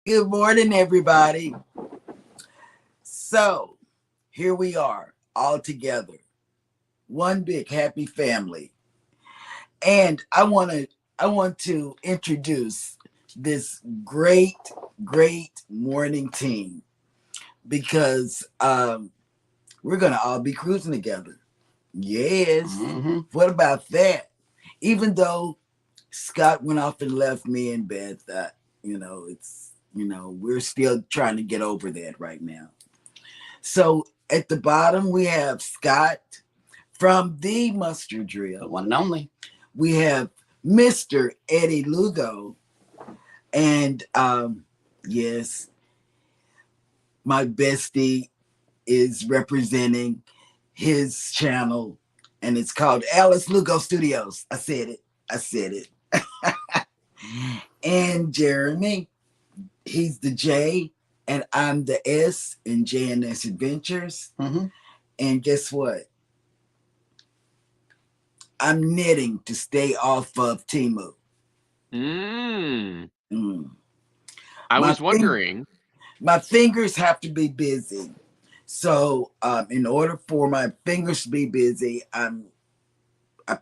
Good morning, everybody. So, here we are, all together, one big happy family. And I want to introduce this great morning team because we're gonna all be cruising together. Yes. What about that? Even though Scott went off and left me in bed, that we're still trying to get over that right now. So at the bottom we have Scott from the Mustard The Drill. one and only. We have Mr. Eddie Lugo, and yes, my bestie is representing his channel, and it's called Alice Lugo Studios. I said it. And Jeremy, he's the J, and I'm the S in J&S Adventures. And guess what? I'm knitting to stay off of Timu. I was wondering. My fingers have to be busy. So in order for my fingers to be busy, I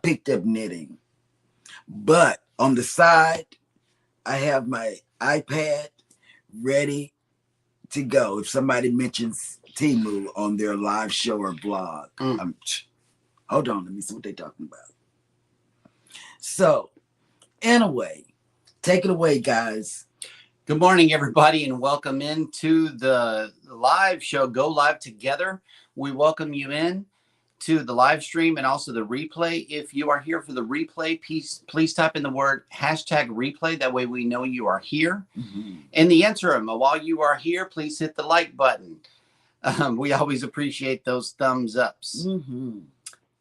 picked up knitting. But on the side, I have my iPad ready to go. If somebody mentions Timu on their live show or blog, hold on, let me see what they're talking about. So, anyway, take it away, guys. Good morning, everybody, and welcome into the live show, Go Live Together. We welcome you in to the live stream and also the replay. If you are here for the replay, please type in the word #replay. That way we know you are here. In the interim, while you are here, please hit the like button. We always appreciate those thumbs ups.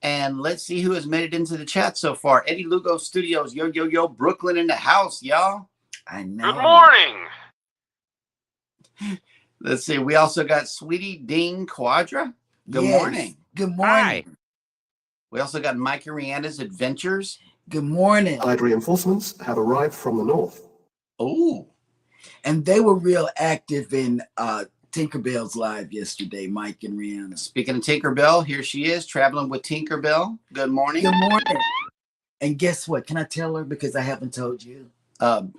And let's see who has made it into the chat so far. Eddie Lugo Studios, yo, Brooklyn in the house, y'all. I know. Good morning. Let's see. We also got Sweetie Ding Quadra. Good morning. Good morning. Hi. We also got Mike and Rihanna's Adventures. Good morning. Allied reinforcements have arrived from the north. Oh. And they were real active in Tinkerbell's live yesterday, Mike and Rihanna. Speaking of Tinkerbell, here she is traveling with Tinkerbell. Good morning. Good morning. And guess what? Can I tell her because I haven't told you? I'm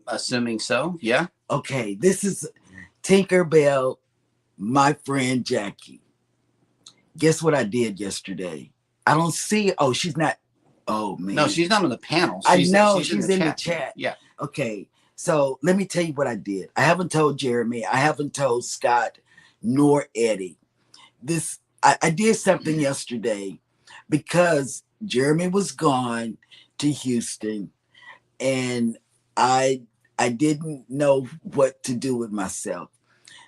assuming so. Yeah. Okay. This is Tinkerbell, my friend Jackie. Guess what I did yesterday? I don't see. Oh, she's not. Oh, man. No, she's not on the panel. I know. She's in the chat. Yeah. Okay. So let me tell you what I did. I haven't told Jeremy. I haven't told Scott nor Eddie. I did something yesterday because Jeremy was gone to Houston, and I didn't know what to do with myself.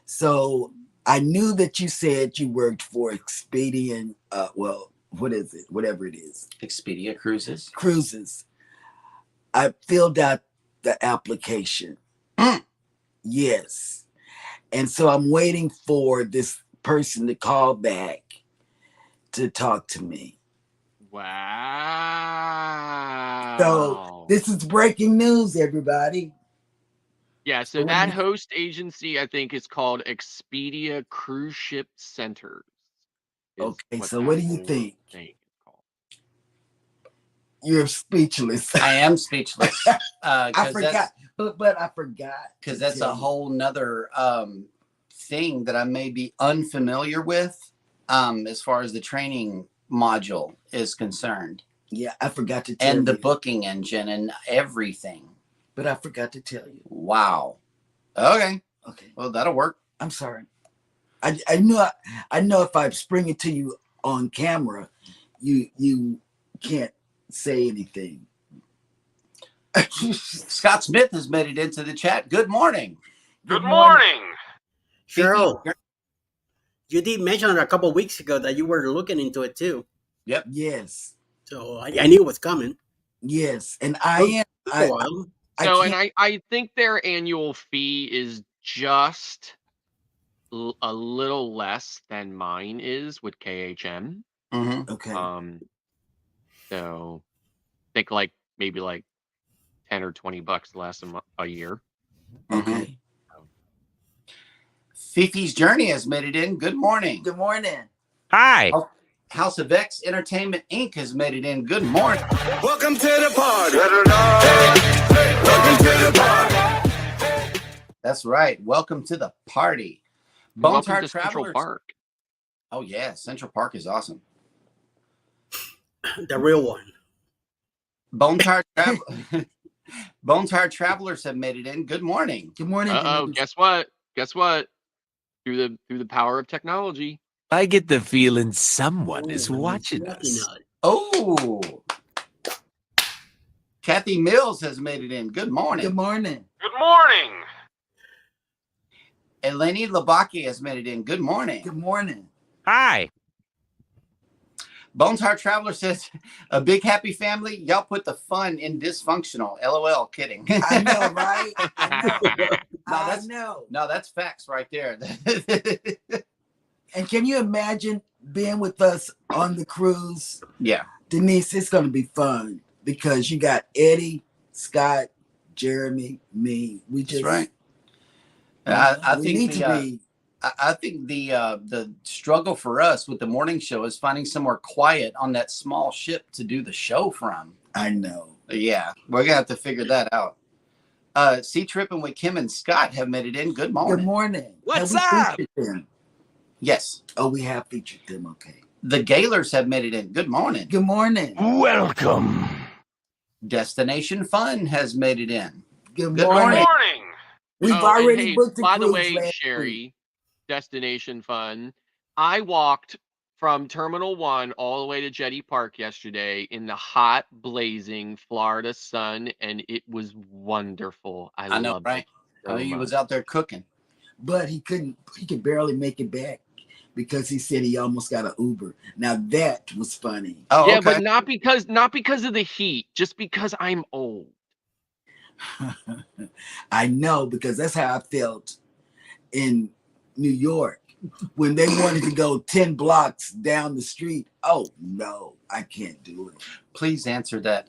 So I knew that you said you worked for Expedient. What is it? Whatever it is. Expedia Cruises. Cruises. I filled out the application. Yes. And so I'm waiting for this person to call back to talk to me. Wow. So this is breaking news, everybody. Yeah, so that host agency, I think, is called Expedia Cruise Ship Centers. Okay, so what do you think? Thing is called. You're speechless. I am speechless. I forgot, but I forgot. Because that's a whole nother thing that I may be unfamiliar with as far as the training module is concerned. Yeah, I forgot to tell you. And the booking engine and everything. But I forgot to tell you. Wow. Okay. Well, that'll work. I'm sorry. I know if I spring it to you on camera, you can't say anything. Scott Smith has made it into the chat. Good morning. Good morning. Cheryl, you did mention a couple of weeks ago that you were looking into it too. Yep. Yes. So I knew it was coming. Yes, and I am. I think their annual fee is just a little less than mine is with KHM. Okay. So I think maybe $10 or $20 less a year. Okay. Fifi's Journey has made it in. Good morning. Good morning. Hi. House of X Entertainment Inc. has made it in. Good morning. Welcome to the party. Welcome to the party. That's right. Welcome to the party. Welcome Bone-Tired to Central Travelers. Park. Oh, yeah. Central Park is awesome. The real one. Bone-Tired Travelers have made it in. Good morning. Good morning. Uh-oh, Denise. guess what? Guess what? Through the power of technology. I get the feeling someone is Ooh, watching lucky us. nut. Oh. Kathy Mills has made it in. Good morning. Good morning. Good morning. Eleni Labaki has made it in. Good morning. Good morning. Hi. Bone-Tired Traveler says, a big happy family. Y'all put the fun in dysfunctional. LOL. Kidding. I know, right? I know. I that's- know. No, that's facts right there. And can you imagine being with us on the cruise? Yeah. Denise, it's going to be fun because you got Eddie, Scott, Jeremy, me. We just That's right. I we think need the, to be. I think the struggle for us with the morning show is finding somewhere quiet on that small ship to do the show from. I know. Yeah, we're gonna have to figure that out. Sea Tripping with Kim and Scott have made it in. Good morning. Good morning. What's Have we up? featured them? Yes, Oh, we have featured them. Okay. the Gaylors have made it in. Good morning. Good morning. Welcome. Destination Fun has made it in. Good Good morning. morning. We've Oh, and already hey, booked the by the cruise way, last week. Sherry, Destination Fun. I walked from Terminal 1 all the way to Jetty Park yesterday in the hot, blazing Florida sun, and it was wonderful. I know, loved right? it so I mean, he was much. out there cooking. But he could barely make it back because he said he almost got an Uber. Now that was funny. Oh, Yeah, okay. but not because of the heat, just because I'm old. I know, because that's how I felt in New York when they wanted to go 10 blocks down the street. Oh no, I can't do it. Please answer that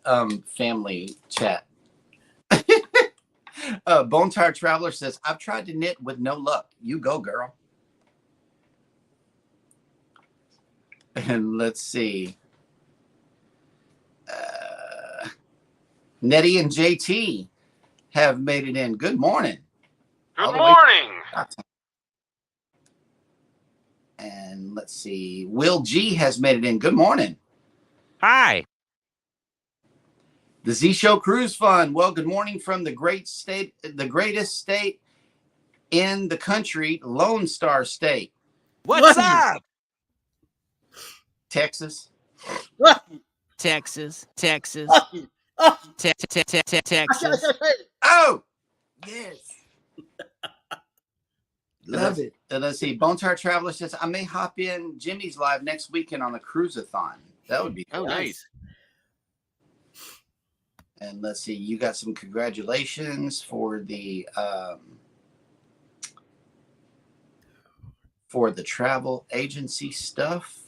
family chat. Bone-Tired Traveler says, I've tried to knit with no luck. You go, girl. And let's see. Nettie and JT have made it in. Good morning. All Good the way- morning. And let's see. Will G has made it in. Good morning. Hi. The Z Show Cruise Fund. Well, good morning from the greatest state in the country, Lone Star State, What's What? up? Texas. Texas. Oh, Texas. Oh, Yes. Love it. and let's see. Bone-Tired Traveler says, I may hop in Jimmy's live next weekend on the cruise-a-thon. That would be Oh, cool. nice. And let's see, you got some congratulations for the travel agency stuff.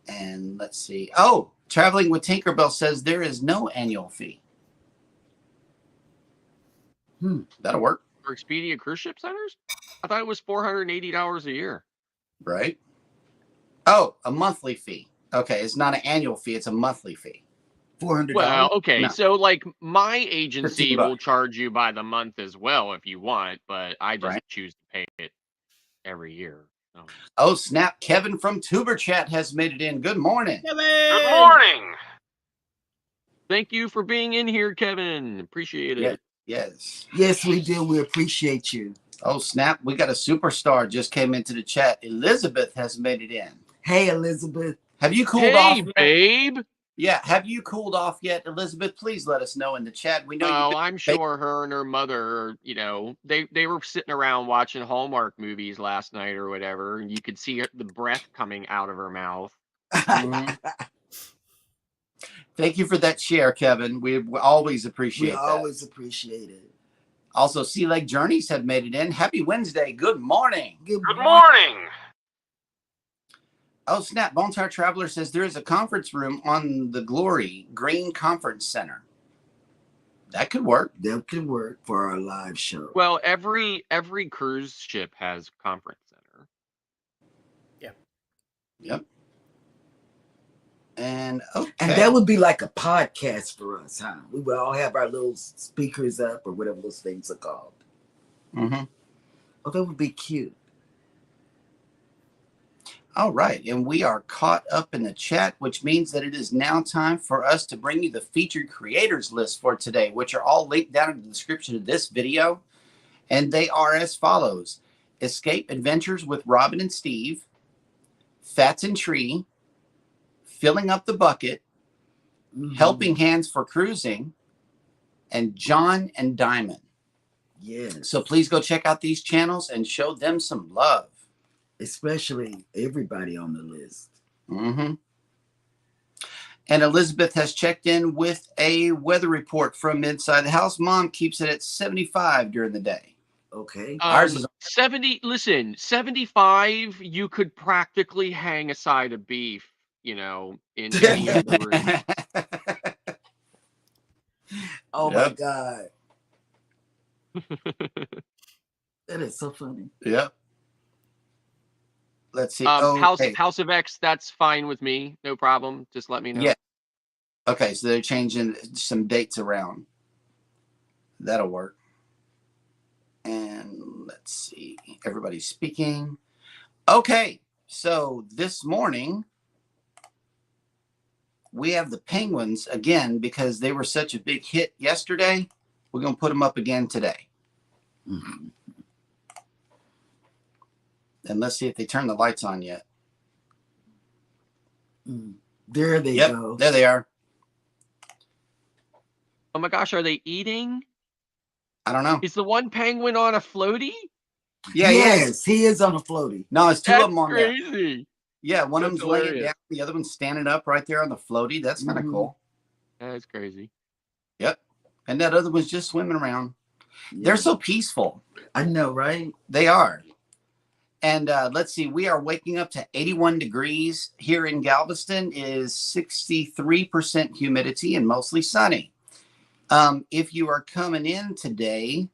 And let's see. Oh, Traveling with Tinkerbell says there is no annual fee. That'll work, For Expedia Cruise Ship Centers? I thought it was $480 a year. right? Oh, a monthly fee. Okay, it's not an annual fee, it's a monthly fee. $400. Well, okay, No. so like my agency $15. will charge you by the month as well if you want, but I just Right. choose to pay it every year. So. Oh, snap. Kevin from Tuber Chat has made it in. Good morning. Kevin! morning. Thank you for being in here, Kevin. Appreciate it. Yeah. Yes. Yes, we do. We appreciate you. Oh, snap. We got a superstar just came into the chat. Elizabeth has made it in. Hey, Elizabeth. Have you cooled Hey, off yet? babe. Yeah. Have you cooled off yet, Elizabeth? Please let us know in the chat. We know Oh, you've I'm sure her and her mother, they were sitting around watching Hallmark movies last night or whatever, and you could see the breath coming out of her mouth. Mhm. Thank you for that share, Kevin. We always appreciate We that. always appreciate it. Also, Sea Lake Journeys have made it in. Happy Wednesday. Good morning. Good morning. Oh, snap. Bone-Tired Traveler says there is a conference room on the Glory Green Conference Center. That could work. That could work for our live show. Well, every cruise ship has conference center. Yep. And okay. And that would be like a podcast for us, huh? We would all have our little speakers up or whatever those things are called. Mm-hmm. Oh, that would be cute. All right. And we are caught up in the chat, which means that it is now time for us to bring you the featured creators list for today, which are all linked down in the description of this video. And they are as follows: Escape Adventures with Robin and Steve, Fats and Tree, Filling Up the Bucket, Helping Hands for Cruising, and Jon and Dymon. Yes. So please go check out these channels and show them some love. Especially everybody on the list. Mm-hmm. And Elizabeth has checked in with a weather report from inside the house. Mom keeps it at 75 during the day. Okay. Ours is 70. Listen, 75. You could practically hang a side of beef, in any of the rooms. Oh Yep. my God. That is so funny. Yep. Let's see. House of X, that's fine with me. No problem. Just let me know. Yeah. Okay, so they're changing some dates around. That'll work. And let's see. Everybody's speaking. Okay, so this morning we have the Penguins again because they were such a big hit yesterday. We're going to put them up again today. Mm-hmm. And let's see if they turn the lights on yet. There they go. There they are. Oh my gosh, are they eating? I don't know. Is the one penguin on a floaty? Yeah, yes, he is on a floaty. No, it's two That's of them on crazy. there. Yeah, one of That's them's laying hilarious. down, the other one's standing up right there on the floaty. That's kind of cool. That's crazy. Yep. And that other one's just swimming around. Yeah. They're so peaceful. I know, right? They are. And let's see, we are waking up to 81 degrees here in Galveston. Is 63% humidity and mostly sunny. If you are coming in today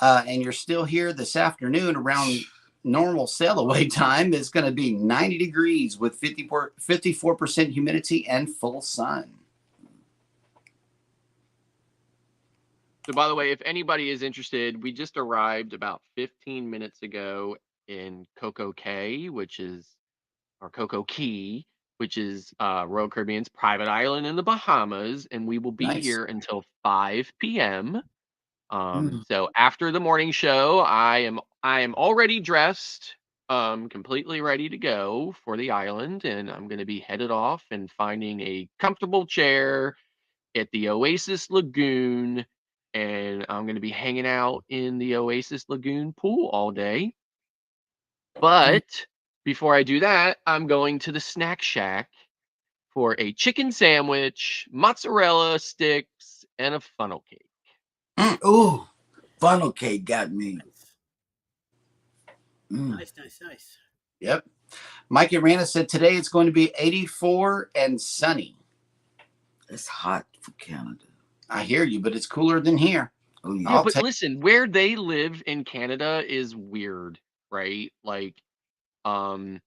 and you're still here this afternoon around normal sail away time, it's going to be 90 degrees with 54% humidity and full sun. So, by the way, if anybody is interested, we just arrived about 15 minutes ago in Coco Cay, or Coco Key, which is Royal Caribbean's private island in the Bahamas, and we will be here until 5 p.m. So after the morning show, I am already dressed, completely ready to go for the island, and I'm going to be headed off and finding a comfortable chair at the Oasis Lagoon, and I'm going to be hanging out in the Oasis Lagoon pool all day. But before I do that, I'm going to the Snack Shack for a chicken sandwich, mozzarella sticks, and a funnel cake. Ooh, funnel cake got me. Nice. Yep. Mike Arana said today it's going to be 84 and sunny. It's hot for Canada. I hear you, but it's cooler than here. Oh yeah. Yeah, but listen, where they live in Canada is weird, right? Like, I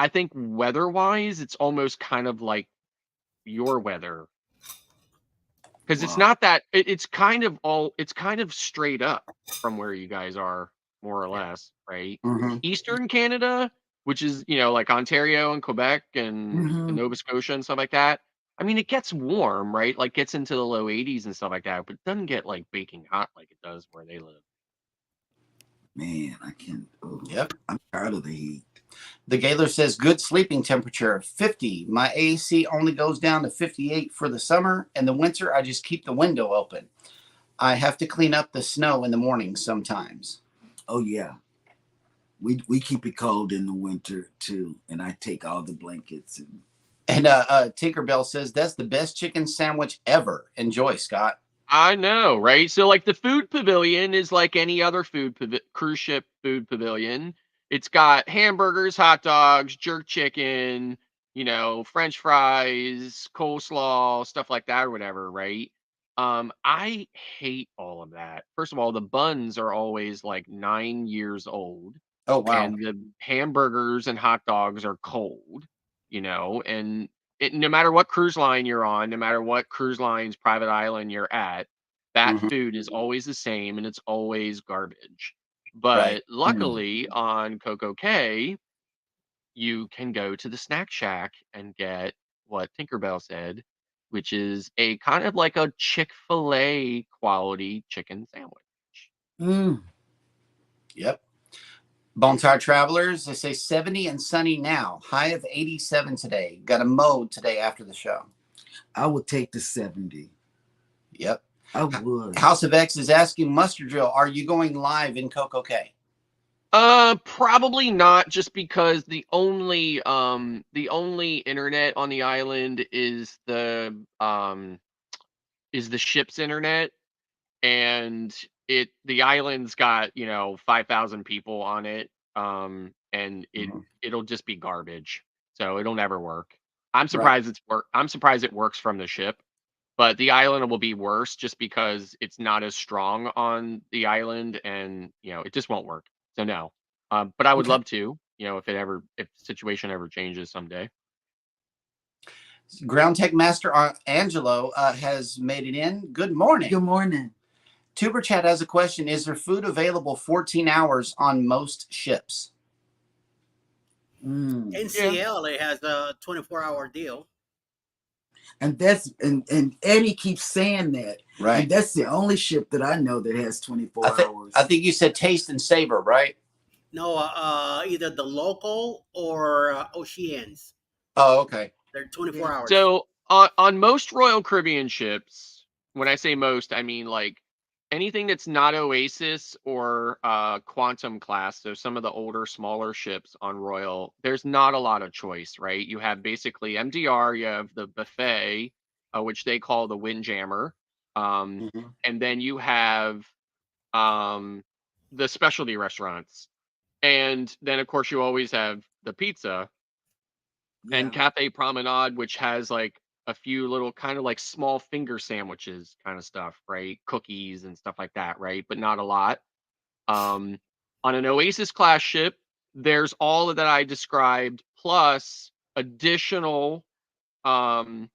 think weather-wise, it's almost kind of like your weather, because it's not that it's kind of straight up from where you guys are, more or less, right? Mhm. Eastern Canada, which is like Ontario and Quebec and Nova Scotia and stuff like that. I mean, it gets warm, right? Like gets into the low 80s and stuff like that, but it doesn't get like baking hot like it does where they live. Man, I can't. Yep. I'm tired of the heat. The Gaylor says good sleeping temperature 50. My AC only goes down to 58 for the summer, and the winter I just keep the window open. I have to clean up the snow in the morning sometimes. Oh yeah. We keep it cold in the winter too, and I take all the blankets and Tinkerbell says that's the best chicken sandwich ever. Enjoy, Scott. I know, right? So like the food pavilion is like any other cruise ship food pavilion. It's got hamburgers, hot dogs, jerk chicken, French fries, coleslaw, stuff like that or whatever, right? I hate all of that. First of all, the buns are always like 9 years old, Oh, wow. and the hamburgers and hot dogs are cold, and no matter what cruise line you're on, no matter what cruise line's private island you're at, that Mhm. food is always the same and it's always garbage. Right. But luckily on Coco Cay, you can go to the snack shack and get what Tinkerbell said, which is a kind of like a Chick-fil-A quality chicken sandwich. Mm. Yep. Bontar travelers, they say 70 and sunny now. High of 87 today. Got a mode today after the show. I would take the 70. Yep. I would. House of X is asking Mustard Drill, are you going live in Coco Cay? Probably not, just because the only internet on the island is the ship's internet, and the island's got 5,000 people on it, and Mhm. it'll just be garbage, so it'll never work. Right. I'm surprised it works from the ship, but the island will be worse just because it's not as strong on the island, and it just won't work. So no, but I would Okay. love to, if the situation ever changes someday. Ground Tech Master Angelo has made it in. Good morning. Good morning. Tuber Chat has a question. Is there food available 14 hours on most ships? Mm. NCL it has a 24-hour deal. And that's and Eddie keeps saying that. Right. And that's the only ship that I know that has 24 hours. I think you said Taste and Savor, right? No, either the local or Oceans. Oh, okay. They're 24 hours. So on most Royal Caribbean ships, when I say most, I mean like anything that's not Oasis or Quantum class. So some of the older, smaller ships on Royal, there's not a lot of choice, right? You have basically MDR, you have the buffet, which they call the Windjammer, Mhm. and then you have the specialty restaurants, and then of course you always have the pizza. Yeah. And Cafe Promenade, which has like a few little kind of like small finger sandwiches kind of stuff, right? Cookies and stuff like that, right? But not a lot. Um, on an Oasis class ship, there's all of that I described, plus additional um,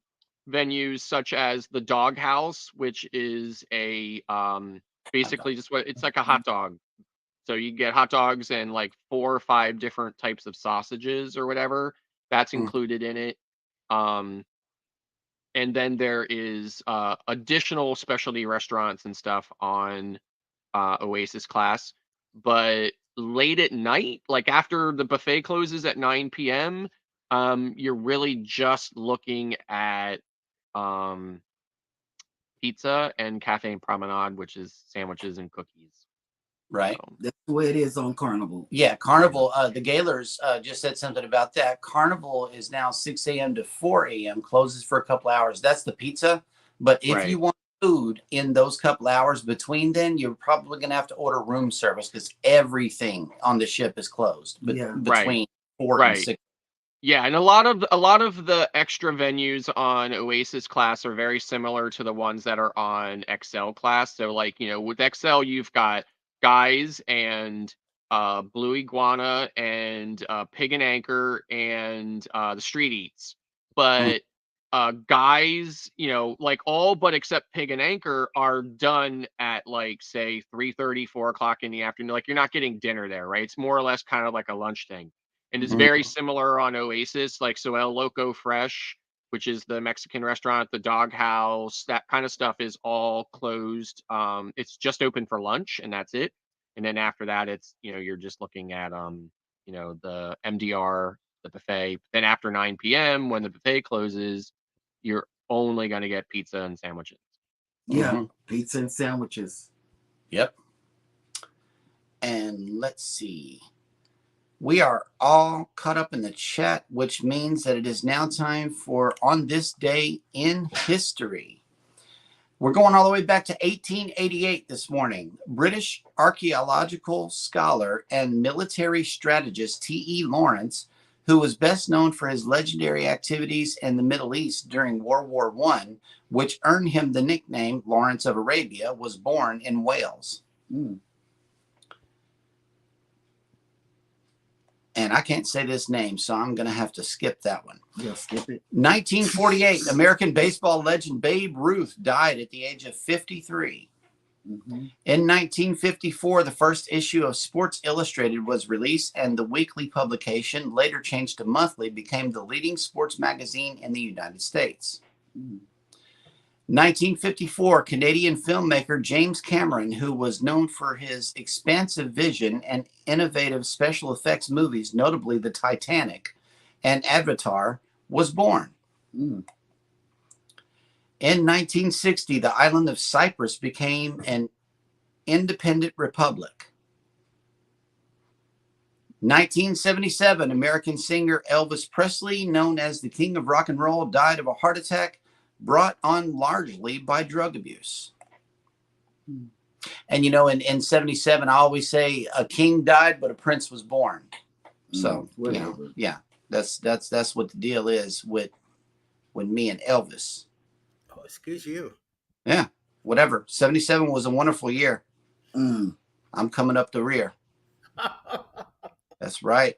venues such as the Dog House, which is a basically just what it's like a hot dog. So you get hot dogs and like 4 or 5 different types of sausages or whatever. That's Mm. included in it. Um, and then there is additional specialty restaurants and stuff on Oasis class. But late at night, like after the buffet closes at 9 p.m., you're really just looking at um, pizza and Cafe and Promenade, which is sandwiches and cookies. Right. So, That's the way it is on Carnival. Yeah, Carnival. The Gaylors just said something about that. Carnival is now 6 a.m. to 4 a.m. closes for a couple hours. That's the pizza. But if right. you want food in those couple hours between then, you're probably going to have to order room service because everything on the ship is closed Yeah. between 4 and Right. 6. Yeah, and a lot of the extra venues on Oasis class are very similar to the ones that are on XL class. So like, with XL you've got Guys and Blue Iguana and Pig and Anchor and the Street Eats. But Guys, like all but except Pig and Anchor are done at like say 3:30, 4 o'clock in the afternoon. Like you're not getting dinner there, right? It's more or less kind of like a lunch thing. And it's Mhm. very similar on Oasis, like so El Loco Fresh, which is the Mexican restaurant, the Dog House, that kind of stuff is all closed. It's just open for lunch and that's it. And then after that, it's you're just looking at the MDR, the buffet. Then after 9 p.m. when the buffet closes, you're only gonna get pizza and sandwiches. Yeah. Mhm. Pizza and sandwiches. Yep. And let's see. We are all caught up in the chat, which means that it is now time for On This Day in History. We're going all the way back to 1888 this morning. British archaeological scholar and military strategist T.E. Lawrence who was best known for his legendary activities in the Middle East during World War I, which earned him the nickname Lawrence of Arabia, was born in Wales. And I can't say this name, so I'm going to have to skip that one. Yeah, skip it. 1948, American baseball legend Babe Ruth died at the age of 53. In 1954, the first issue of Sports Illustrated was released, and the weekly publication, later changed to monthly, became the leading sports magazine in the United States. 1954, Canadian filmmaker James Cameron, who was known for his expansive vision and innovative special effects movies, notably The Titanic and Avatar, was born. In 1960, the island of Cyprus became an independent republic. 1977, American singer Elvis Presley, known as the King of Rock and Roll, died of a heart attack brought on largely by drug abuse. And, you know, in 77, I always say a king died, but a prince was born. So, you know, yeah, that's what the deal is with me and Elvis. Oh, excuse you. Yeah, whatever. 77 was a wonderful year. I'm coming up the rear. That's right.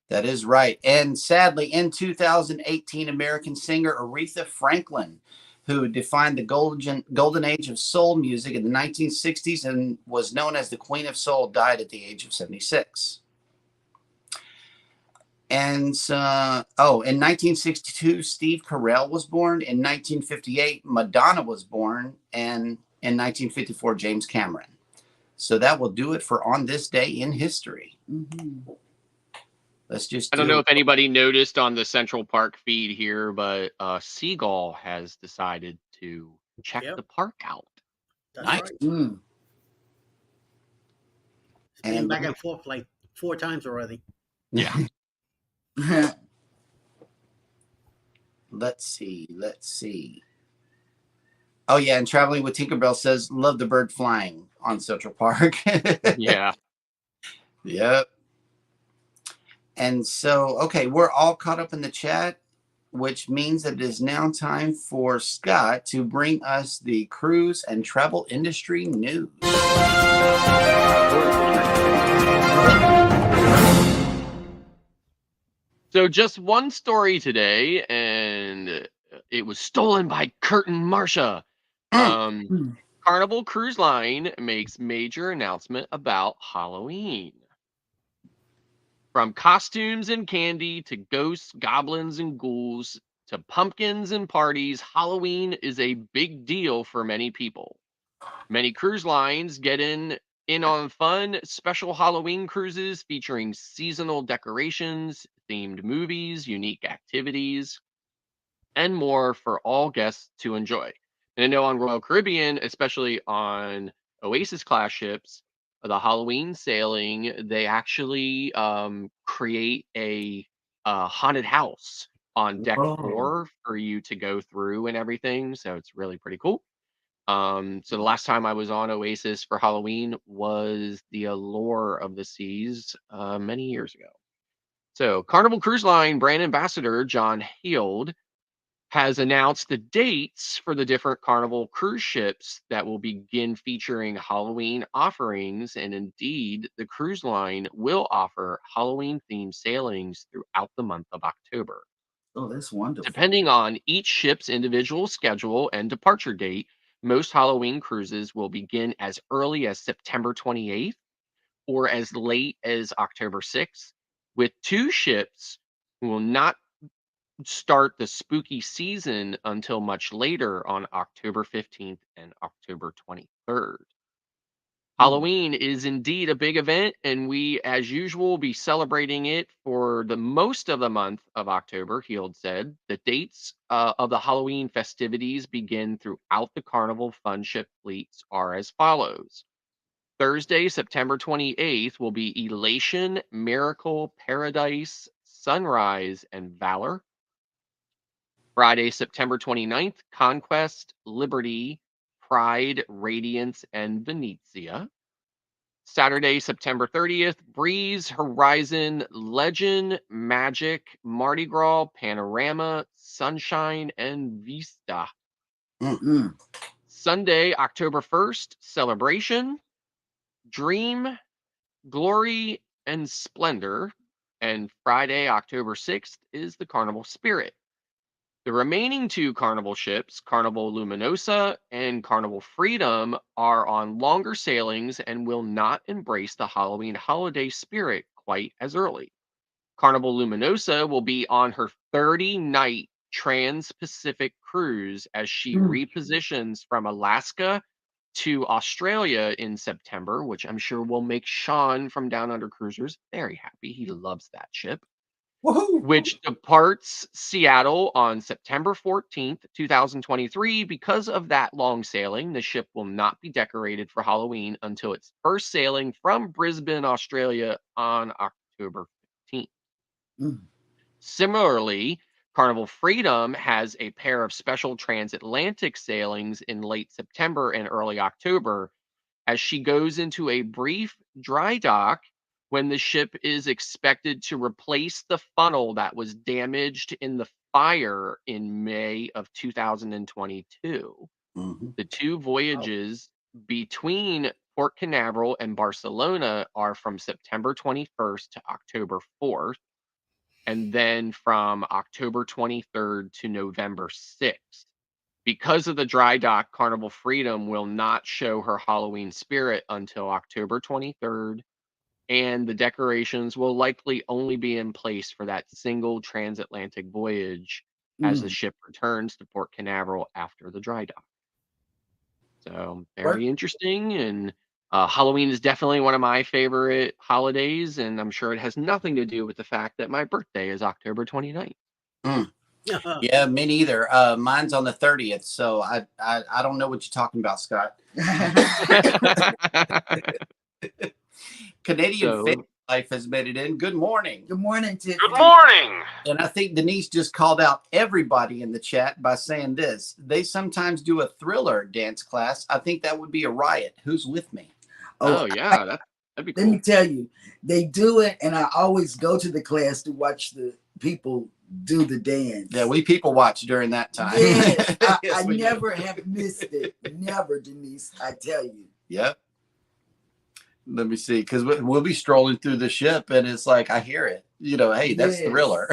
That is right. And sadly, in 2018, American singer Aretha Franklin, who defined the golden age of soul music in the 1960s and was known as the Queen of Soul, died at the age of 76. And in 1962, Steve Carell was born. In 1958, Madonna was born. And in 1954, James Cameron. So that will do it for On This Day in History. Let's just I don't know if anybody noticed on the Central Park feed here, but Seagull has decided to check the park out. That's Nice. right. It's been And back and forth like 4 times already. Yeah. Let's see. Oh, yeah, and Traveling with Tinkerbell says, love the bird flying on Central Park. Yeah. Yep. And so, okay, we're all caught up in the chat, which means that it is now time for Scott to bring us the cruise and travel industry news. So just one story today, and it was stolen by Curtin Marsha. Carnival Cruise Line makes major announcement about Halloween. From costumes and candy to ghosts, goblins, and ghouls to pumpkins and parties, Halloween is a big deal for many people. Many cruise lines get in on fun special Halloween cruises featuring seasonal decorations, themed movies, unique activities, and more for all guests to enjoy. And I know on Royal Caribbean, especially on Oasis class ships, the Halloween sailing, they actually create a haunted house on deck 4 for you to go through and everything. So it's really pretty cool. So the last time I was on Oasis for Halloween was the Allure of the Seas many years ago. So Carnival Cruise Line brand ambassador John Heald has announced the dates for the different Carnival cruise ships that will begin featuring Halloween offerings. And indeed, the cruise line will offer Halloween themed sailings throughout the month of October. Oh, that's wonderful. Depending on each ship's individual schedule and departure date, most Halloween cruises will begin as early as September 28th or as late as October 6th, with 2 ships who will not start the spooky season until much later on October 15th and October 23rd. Halloween is indeed a big event, and we, as usual, will be celebrating it for the most of the month of October, Heald said. The dates of the Halloween festivities begin throughout the Carnival Fun Ship fleets are as follows. Thursday, September 28th will be Elation, Miracle, Paradise, Sunrise, and Valor. Friday, September 29th, Conquest, Liberty, Pride, Radiance, and Venezia. Saturday, September 30th, Breeze, Horizon, Legend, Magic, Mardi Gras, Panorama, Sunshine, and Vista. Mm-mm. Sunday, October 1st, Celebration, Dream, Glory, and Splendor. And Friday, October 6th, is the Carnival Spirit. The remaining two Carnival ships, Carnival Luminosa and Carnival Freedom, are on longer sailings and will not embrace the Halloween holiday spirit quite as early. Carnival Luminosa will be on her 30-night trans-Pacific cruise as she Mm. repositions from Alaska to Australia in September, which I'm sure will make Sean from Down Under Cruisers very happy. He loves that ship. Woohoo! Which departs Seattle on September 14th, 2023. Because of that long sailing, the ship will not be decorated for Halloween until its first sailing from Brisbane, Australia on October 15th. Mm. Similarly, Carnival Freedom has a pair of special transatlantic sailings in late September and early October as she goes into a brief dry dock when the ship is expected to replace the funnel that was damaged in the fire in May of 2022. Mhm. The two voyages between Port Canaveral and Barcelona are from September 21st to October 4th, and then from October 23rd to November 6th. Because of the dry dock, Carnival Freedom will not show her Halloween spirit until October 23rd, and the decorations will likely only be in place for that single transatlantic voyage as the Mm. ship returns to Port Canaveral after the dry dock. So, Work. very interesting. And Halloween is definitely one of my favorite holidays, and I'm sure it has nothing to do with the fact that my birthday is October 29th. Mm. Yeah, me neither. Mine's on the 30th, so I don't know what you're talking about, Scott. Canadian So, Family Life has made it in. Good morning. Good morning, Tiffany. Good morning. And I think Denise just called out everybody in the chat by saying this. They sometimes do a thriller dance class. I think that would be a riot. Who's with me? oh yeah, that'd be Let me cool. tell you, they do it, and I always go to the class to watch the people do the dance. Yeah, we people watch during that time. Yes, I Yes, we do. never have missed it. Never, Denise. I tell you. Yep. Let me see, because we'll be strolling through the ship, and it's like I hear it. You know, hey, that's Yes. Thriller.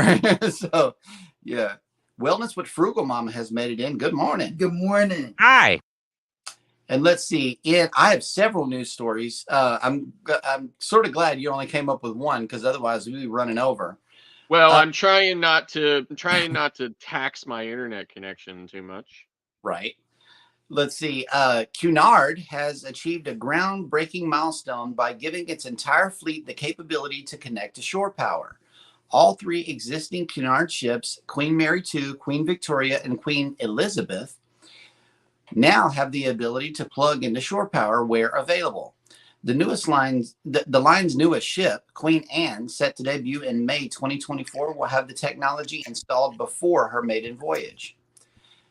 So, yeah. Wellness with Frugal Mama has made it in. Good morning. Good morning. Hi. And let's see. I have several news stories. I'm sort of glad you only came up with one, because otherwise we'd be running over. Well, I'm trying not to tax my internet connection too much. Right. Let's see. Cunard has achieved a groundbreaking milestone by giving its entire fleet the capability to connect to shore power. All three existing Cunard ships, Queen Mary II, Queen Victoria, and Queen Elizabeth, now have the ability to plug into shore power where available. The line's newest ship, Queen Anne, set to debut in May 2024, will have the technology installed before her maiden voyage.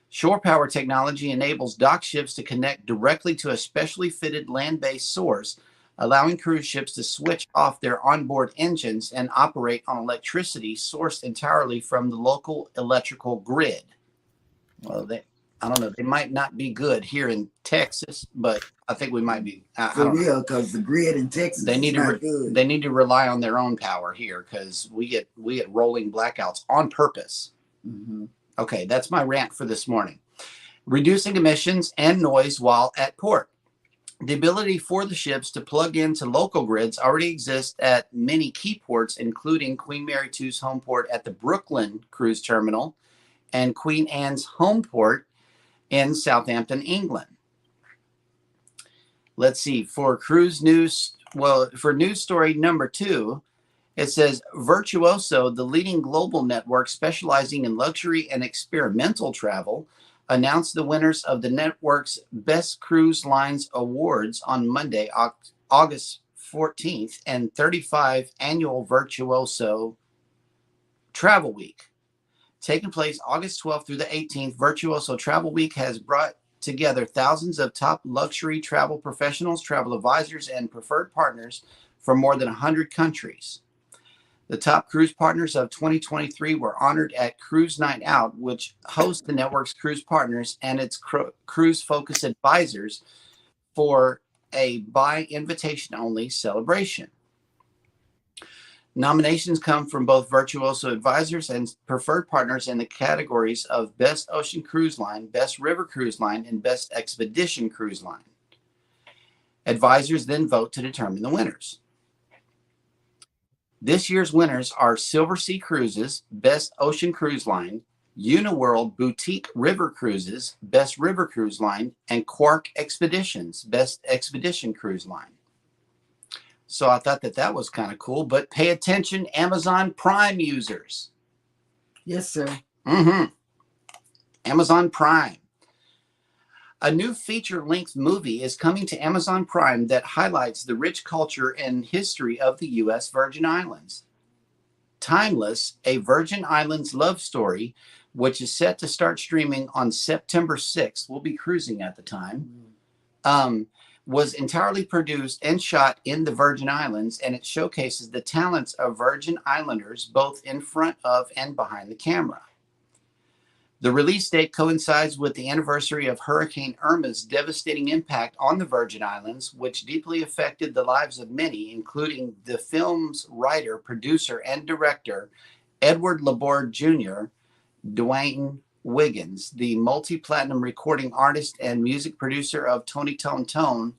Shore power technology enables dock ships to connect directly to a specially fitted land-based source, allowing cruise ships to switch off their onboard engines and operate on electricity sourced entirely from the local electrical grid. Well, I don't know. They might not be good here in Texas, but I think we might be. I For don't know. real, because the grid in Texas They need is not to good. they need to rely on their own power here, because we get rolling blackouts on purpose. Mhm. Okay, that's my rant for this morning. Reducing emissions and noise while at port. The ability for the ships to plug into local grids already exists at many key ports, including Queen Mary II's home port at the Brooklyn Cruise Terminal and Queen Anne's home port in Southampton, England. Let's see, for cruise news, for news story number 2, it says Virtuoso, the leading global network specializing in luxury and experimental travel, announced the winners of the network's Best Cruise Lines Awards on Monday, August 14th, and 35 annual Virtuoso Travel Week. Taking place August 12th through the 18th, Virtuoso Travel Week has brought together thousands of top luxury travel professionals, travel advisors, and preferred partners from more than 100 countries. The top cruise partners of 2023 were honored at Cruise Night Out, which hosts the network's cruise partners and its cruise-focused advisors for a by invitation only celebration. Nominations come from both Virtuoso advisors and preferred partners in the categories of Best Ocean Cruise Line, Best River Cruise Line, and Best Expedition Cruise Line. Advisors then vote to determine the winners. This year's winners are Silver Sea Cruises, Best Ocean Cruise Line, Uniworld Boutique River Cruises, Best River Cruise Line, and Quark Expeditions, Best Expedition Cruise Line. So I thought that was kind of cool, but pay attention, Amazon Prime users. Yes, sir. Amazon Prime. A new feature-length movie is coming to Amazon Prime that highlights the rich culture and history of the U.S. Virgin Islands. Timeless, a Virgin Islands love story, which is set to start streaming on September 6th. We'll be cruising at the time. Was entirely produced and shot in the Virgin Islands, and it showcases the talents of Virgin Islanders both in front of and behind the camera. The release date coincides with the anniversary of Hurricane Irma's devastating impact on the Virgin Islands, which deeply affected the lives of many, including the film's writer, producer, and director, Edward Laborde Jr., Dwayne Wiggins, the multi-platinum recording artist and music producer of Tony Tone Tone,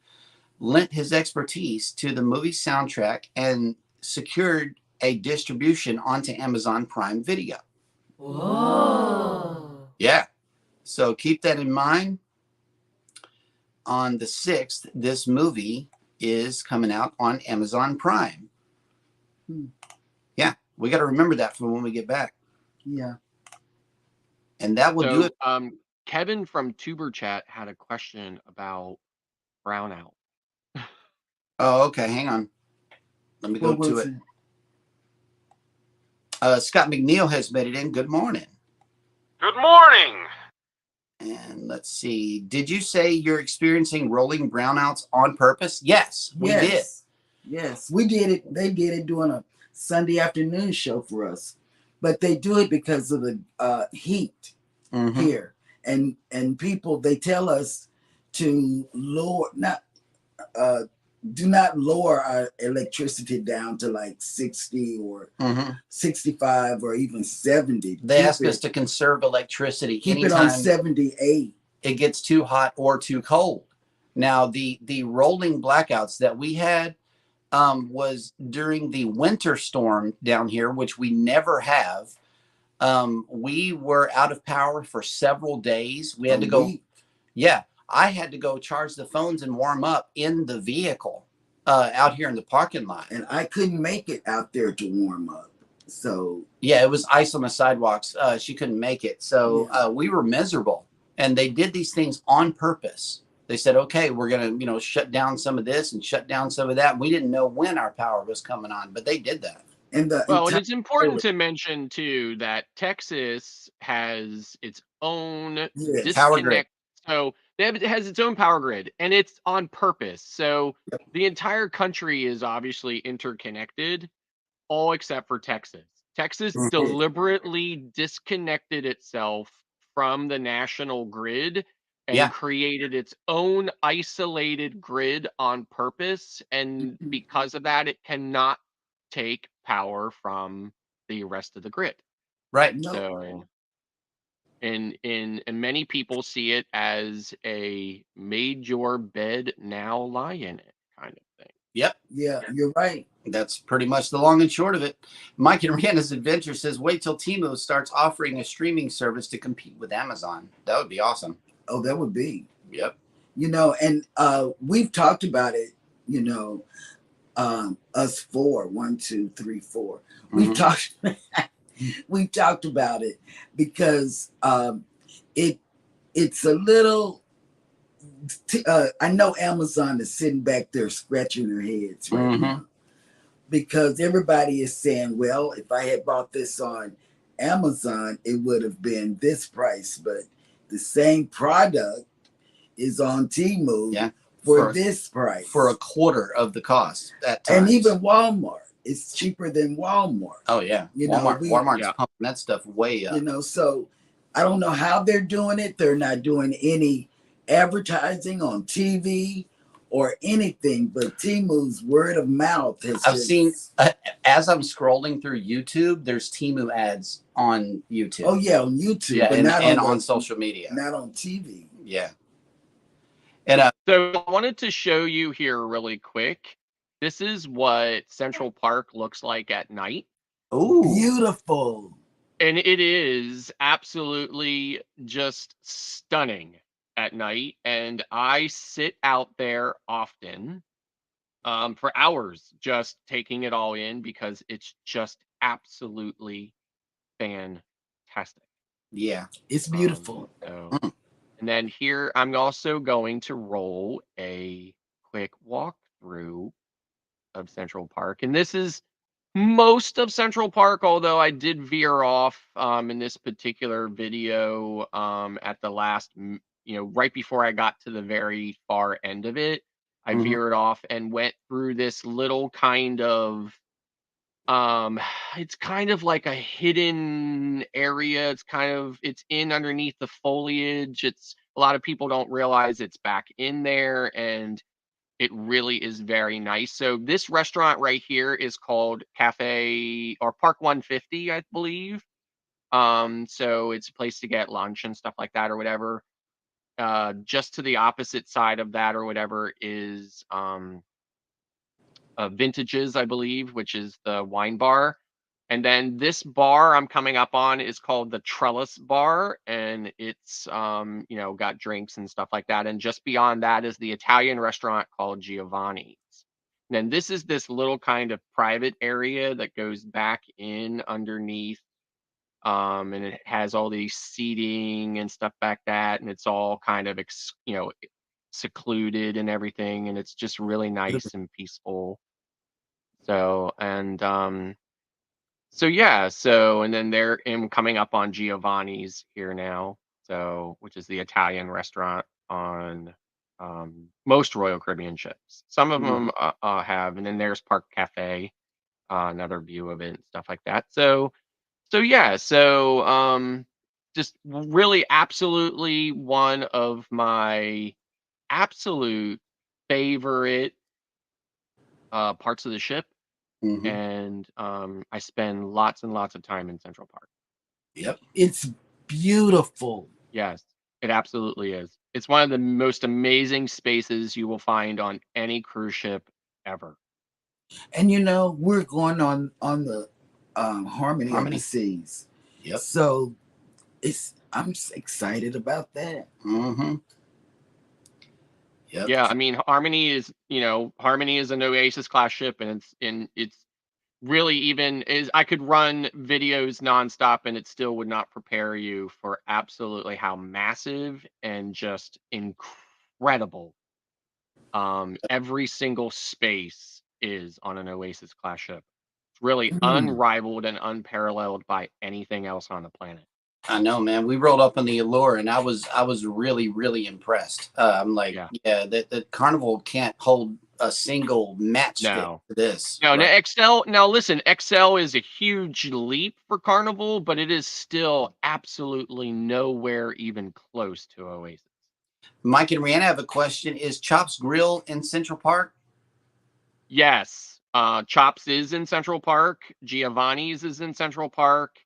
lent his expertise to the movie soundtrack and secured a distribution onto Amazon Prime Video. Whoa. Yeah. So keep that in mind. On the 6th, this movie is coming out on Amazon Prime. Yeah. We got to remember that for when we get back. Yeah. And that will do it. Kevin from Tuber Chat had a question about brownout. Oh, okay. Hang on. Let me go to it. Scott McNeil has made it in. Good morning. Good morning. And let's see. Did you say you're experiencing rolling brownouts on purpose? Yes, we did. Yes, we did it. They did it doing a Sunday afternoon show for us. But they do it because of the heat here. And people, they tell us to do not lower our electricity down to like 60 or 65 or even 70. They ask us to conserve electricity. Keep it on 78. It gets too hot or too cold. Now, the rolling blackouts that we had was during the winter storm down here, which we never have. We were out of power for several days. We had to go. Yeah. I had to go charge the phones and warm up in the vehicle out here in the parking lot. And I couldn't make it out there to warm up. So yeah, it was ice on the sidewalks. She couldn't make it. So we were miserable. And they did these things on purpose. They said, okay, we're going to, shut down some of this and shut down some of that. We didn't know when our power was coming on, but they did that. And it's important to mention too that Texas has its own power grid. So it has its own power grid, and it's on purpose. So the entire country is obviously interconnected, all except for Texas. Texas deliberately disconnected itself from the national grid and created its own isolated grid on purpose. And because of that, it cannot take power from the rest of the grid. Right. So and many people see it as a made your bed, now lie in it kind of thing. Yep. Yeah, you're right. That's pretty much the long and short of it. Mike and J&S Adventures says, wait till Timo starts offering a streaming service to compete with Amazon. That would be awesome. Oh, that would be. Yep. And we've talked about it, us four, 1, 2, 3, 4. We've talked we talked about it because it's a little I know Amazon is sitting back there scratching their heads right now because everybody is saying, well, if I had bought this on Amazon, it would have been this price, but the same product is on Temu Yeah. for this price. For a quarter of the cost at And times. even Walmart. It's cheaper than Walmart. Oh yeah. Walmart's pumping that stuff way up. You know, so I don't know how they're doing it. They're not doing any advertising on TV or anything, but Temu's word of mouth has I've seen as I'm scrolling through YouTube, there's Temu ads on YouTube. Oh yeah, on YouTube, yeah, but and, not on social media. Not on TV. Yeah. And so I wanted to show you here really quick. This is what Central Park looks like at night. Ooh. Beautiful. And it is absolutely just stunning at night. And I sit out there often for hours just taking it all in because it's just absolutely fantastic. Yeah. It's beautiful. And then here I'm also going to roll a quick walkthrough of Central Park. And this is most of Central Park, although I did veer off in this particular video at the last, right before I got to the very far end of it. I veered off and went through this little kind of, it's kind of like a hidden area. It's in underneath the foliage. A lot of people don't realize it's back in there, and it really is very nice. So this restaurant right here is called Cafe or Park 150, I believe. So it's a place to get lunch and stuff like that or whatever. Just to the opposite side of that or whatever is Vintages, I believe, which is the wine bar. And then this bar I'm coming up on is called the Trellis Bar, and it's got drinks and stuff like that. And just beyond that is the Italian restaurant called Giovanni's. And then this is this little kind of private area that goes back in underneath, and it has all these seating and stuff like that, and it's all kind of secluded and everything, and it's just really nice and peaceful. So and and then I'm coming up on Giovanni's here now, so which is the Italian restaurant on most Royal Caribbean ships. Some of them have, and then there's Park Cafe, another view of it and stuff like that. Just really absolutely one of my absolute favorite parts of the ship. And I spend lots and lots of time in Central Park. Yep. It's beautiful. Yes, it absolutely is. It's one of the most amazing spaces you will find on any cruise ship ever. And we're going on the Harmony of the Seas. Yep. So I'm excited about that. Yep. Yeah, I mean Harmony is an Oasis class ship, and it's really I could run videos nonstop and it still would not prepare you for absolutely how massive and just incredible every single space is on an Oasis class ship. It's really unrivaled and unparalleled by anything else on the planet. I know, man. We rolled up on the Allure, and I was really, really impressed. I'm like, that Carnival can't hold a single matchstick to this. No, XL. Now listen, XL is a huge leap for Carnival, but it is still absolutely nowhere even close to Oasis. Mike and Rihanna have a question: is Chops Grill in Central Park? Yes, Chops is in Central Park. Giovanni's is in Central Park.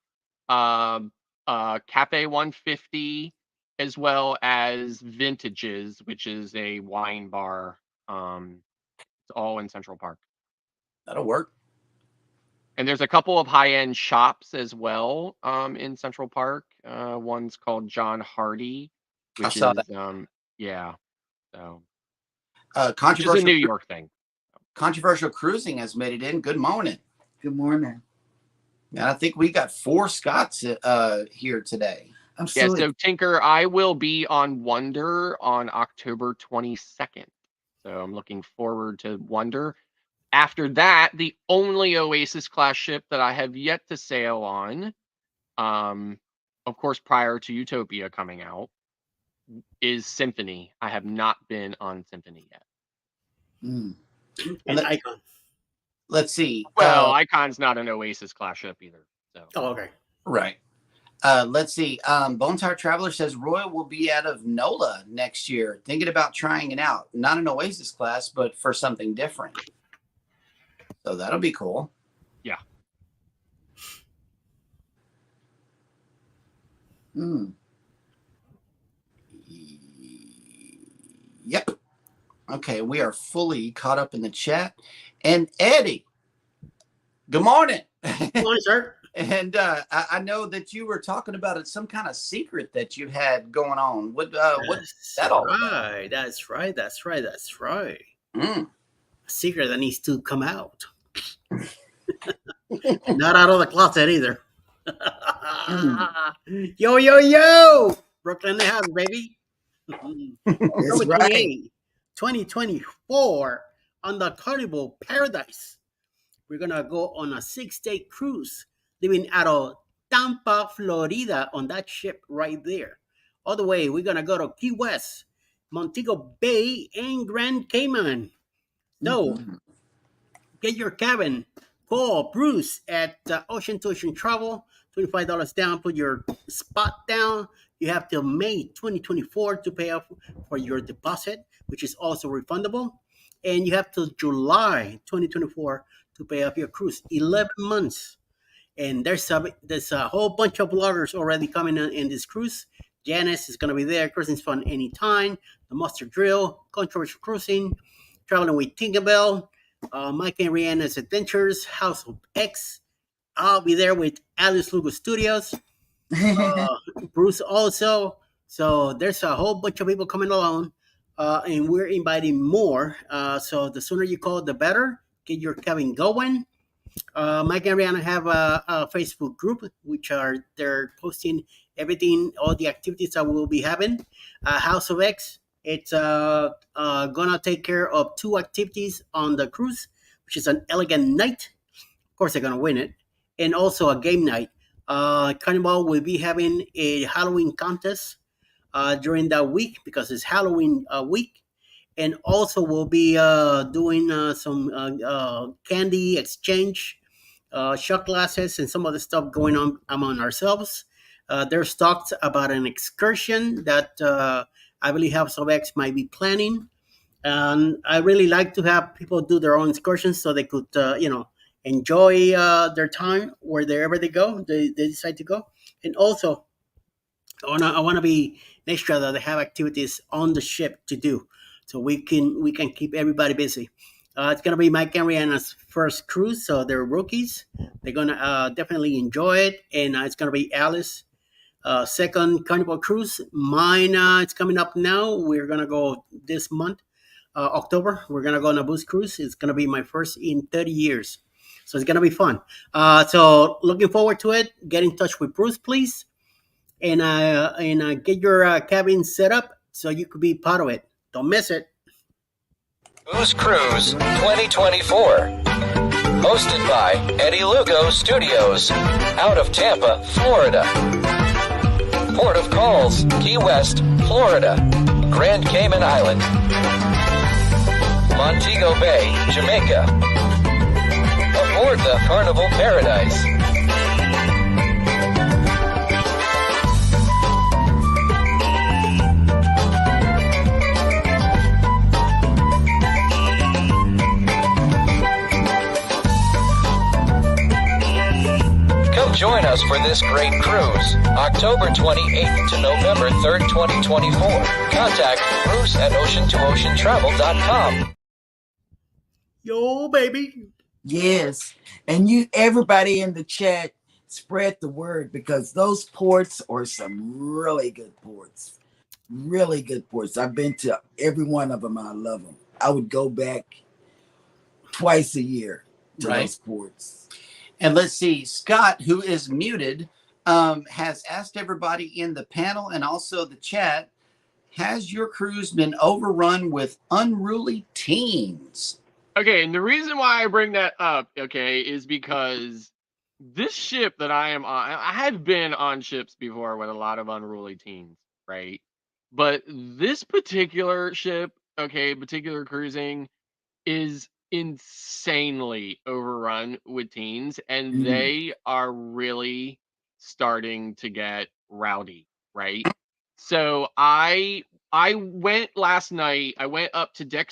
Cafe 150, as well as Vintages, which is a wine bar. It's all in Central Park. That'll work. And there's a couple of high-end shops as well in Central Park. One's called John Hardy, which is that. So which is a New York thing. Controversial Cruising has made it in. Good morning. Good morning. And I think we got 4 Scots here today. So Tinker, I will be on Wonder on October 22nd. So I'm looking forward to Wonder. After that, the only Oasis class ship that I have yet to sail on, of course, prior to Utopia coming out, is Symphony. I have not been on Symphony yet. Mm. And Icon. Let's see. Well, Icon's not an Oasis class ship either. So Oh, okay. Right. Let's see. Bonetire Traveler says Royal will be out of NOLA next year. Thinking about trying it out. Not an Oasis class, but for something different. So that'll be cool. yeah. Mm. Yep. Okay, we are fully caught up in the chat. And Eddie, good morning. Good morning, sir. And I know that you were talking about it, some kind of secret that you had going on. What's that all about? Right. That's right. That's right. That's right. Mm. A secret that needs to come out. Not out of the closet either. Yo, yo, yo! Brooklyn in the house, baby. October right. 28, 2024 on the Carnival Paradise. We're going to go on a 6-day cruise, leaving out of Tampa, Florida on that ship right there. All the way, we're going to go to Key West, Montego Bay, and Grand Cayman. So, get your cabin. Call Bruce at Ocean to Ocean Travel. $25 down. Put your spot down. You have till May 2024 to pay off for your deposit, which is also refundable. And you have till July 2024 to pay off your cruise. 11 months. And there's a whole bunch of bloggers already coming in this cruise. Janice is going to be there. Cruising's fun anytime. The Mustard Drill, Controversial Cruising, Traveling with Tinkerbell, Mike and J&S Adventures, House of X. I'll be there with Alice Lugo Studios. Bruce also. So there's a whole bunch of people coming along, and we're inviting more. So the sooner you call, the better. Get your cabin going. Mike and Rihanna have a Facebook group, which they're posting everything, all the activities that we'll be having. House of X, it's gonna take care of 2 activities on the cruise, which is an elegant night. Of course, they're gonna win it, and also a game night. Carnival will be having a Halloween contest during that week because it's Halloween week. And also we'll be doing some candy exchange, shot glasses, and some other stuff going on among ourselves. There's talks about an excursion that I believe House of X might be planning. And I really like to have people do their own excursions so they could, enjoy their time wherever they go, they decide to go. And also, I want to make sure that they have activities on the ship to do, so we can keep everybody busy. It's gonna be Mike and Rihanna's first cruise, so they're rookies. They're gonna definitely enjoy it, and it's gonna be Alice second Carnival cruise. Mine, it's coming up now. We're gonna go this month, October. We're gonna go on a booze cruise. It's gonna be my first in 30 years, so it's gonna be fun. So looking forward to it. Get in touch with Bruce, please, and get your cabin set up so you could be part of it. Don't miss it. Booze Cruise 2024. Hosted by Eddie Lugo Studios, out of Tampa, Florida. Port of calls, Key West, Florida. Grand Cayman Island. Montego Bay, Jamaica. Aboard the Carnival Paradise. Join us for this great cruise, October 28th to November 3rd, 2024. Contact Bruce at ocean2oceantravel.com. Yo, baby. Yes. And everybody in the chat, spread the word, because those ports are some really good ports. Really good ports. I've been to every one of them. I love them. I would go back twice a year to those ports. And let's see, Scott, who is muted, has asked everybody in the panel and also the chat, has your cruise been overrun with unruly teens? Okay, and the reason why I bring that up, is because this ship that I am on, I have been on ships before with a lot of unruly teens, right? But this particular ship, okay, particular cruising is insanely overrun with teens, and Mm. they are really starting to get rowdy, right? So I went last night. I went up to deck